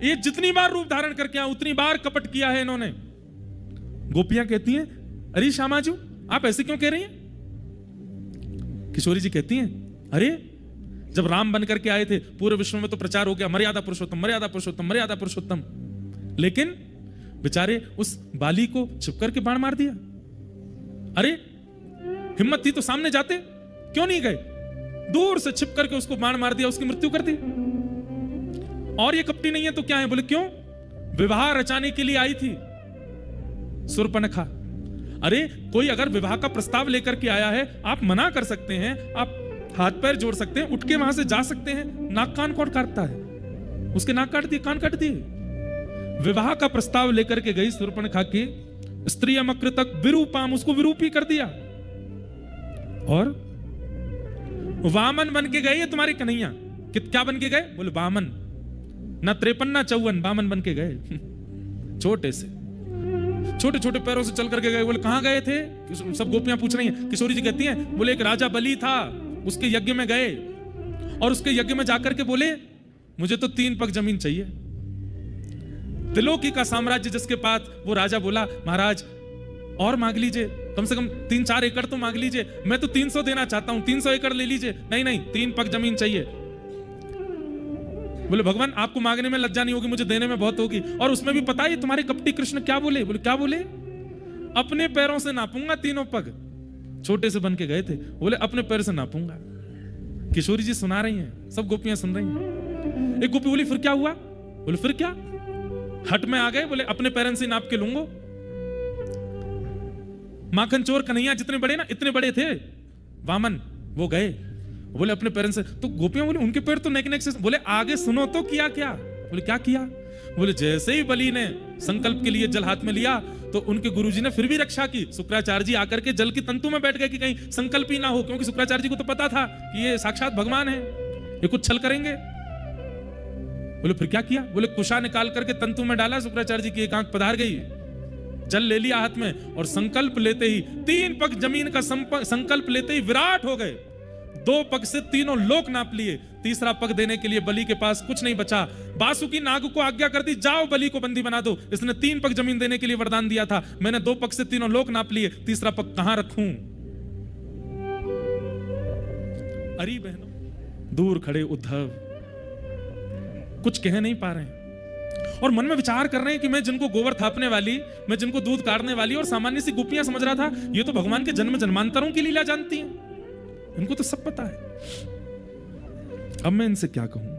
ये जितनी बार रूप धारण करके आए उतनी बार कपट किया है इन्होंने। गोपियां कहती हैं, अरे श्यामाजू आप ऐसे क्यों कह रही हैं? किशोरी जी कहती हैं, अरे जब राम बन करके आए थे पूरे विश्व में तो प्रचार हो गया मर्यादा पुरुषोत्तम, मर्यादा पुरुषोत्तम, मर्यादा पुरुषोत्तम, लेकिन बेचारे उस बाली को छिप करके बाण मार दिया। अरे हिम्मत थी तो सामने जाते, क्यों नहीं गए? दूर से छिप करके उसको बाण मार दिया, उसकी मृत्यु कर दी। और ये कपटी नहीं है तो क्या है? बोले क्यों? विवाह रचाने के लिए आई थी शूर्पणखा। अरे कोई अगर विवाह का प्रस्ताव लेकर के आया है, आप मना कर सकते हैं, आप हाथ पैर जोड़ सकते हैं, उठ के वहां से जा सकते हैं। नाक कान कौन काटता है? उसके नाक काट दिए, कान काट दिए। विवाह का प्रस्ताव लेकर के गई शूर्पणखा की स्त्रियमकृतक विरूपाम, उसको विरूपी कर दिया। और वामन बन के गए ये तुम्हारे कन्हैया। क्या बन के गए? बोले वामन, ना 53 ना 54, वामन बन के गए। छोटे से छोटे छोटे पैरों से चल करके गए। बोले कहां गए थे? सब गोपियां पूछ रही हैं। किशोरी जी कहती हैं, बोले एक राजा बलि था, उसके यज्ञ में गए और उसके यज्ञ में जाकर के बोले मुझे तो 3 पग जमीन चाहिए। त्रिलोकी का साम्राज्य जिसके पास, वो राजा बोला महाराज और मांग लीजिए, कम से कम 3-4 एकड़ तो मांग लीजिए, मैं तो 300 देना चाहता हूं, 300 एकड़ ले लीजिए। नहीं नहीं, 3 पग जमीन चाहिए। बोले भगवान आपको मांगने में लज्जा नहीं होगी, मुझे देने में बहुत होगी। और उसमें भी पता है तुम्हारे कपटी कृष्ण क्या बोले? बोले क्या बोले? अपने पैरों से नापूंगा 3 पग। छोटे से बन के गए थे, बोले अपने पैर से नापूंगा। किशोरी जी सुना रही हैं, सब गोपियां सुन रही हैं। एक गोपी बोली फिर क्या हुआ? बोले फिर क्या? हट में आ गए, बोले अपने पैरन से नाप के लूंगा। माखन चोर कन्हैया जितने बड़े ना, इतने बड़े थे वामन, वो गए, बोले अपने पैरन से। तो गोपियां बोले उनके पैर तो नेक नेक से। बोले आगे सुनो तो किया क्या? बोले क्या किया? बोले जैसे ही बलि ने संकल्प के लिए जल हाथ में लिया तो उनके गुरुजी ने फिर भी रक्षा की। शुक्राचार्य जी आकर के जल की तंतु में बैठ गए कि कहीं संकल्प ही ना हो, क्योंकि शुक्राचार्य जी को तो पता था कि ये साक्षात भगवान है, ये कुछ छल करेंगे। बोले फिर क्या किया? बोले कुशा निकाल करके तंतु में डाला, शुक्राचार्य जी की एक आंख पधार गई, जल ले लिया हाथ में और संकल्प लेते ही 3 पग जमीन का संकल्प लेते ही विराट हो गए। 2 पग से तीनों लोक नाप लिए। तीसरा पग देने के लिए बलि के पास कुछ नहीं बचा। बासुकी नाग को आज्ञा कर दी, जाओ बलि को बंदी बना दो। इसने 3 पग जमीन देने के लिए वरदान दिया था, मैंने 2 पग से तीनों लोक नाप लिए, तीसरा पग कहां रखूं? अरे बहनों, दूर खड़े उद्धव कुछ कह नहीं पा रहे हैं और मन में विचार कर रहे हैं कि मैं जिनको गोबर थापने वाली, मैं जिनको दूध काटने वाली और सामान्य सी गोपियां समझ रहा था, ये तो भगवान के जन्म जन्मांतरों की लीला जानती हैं, इनको तो सब पता है। अब मैं इनसे क्या कहूं?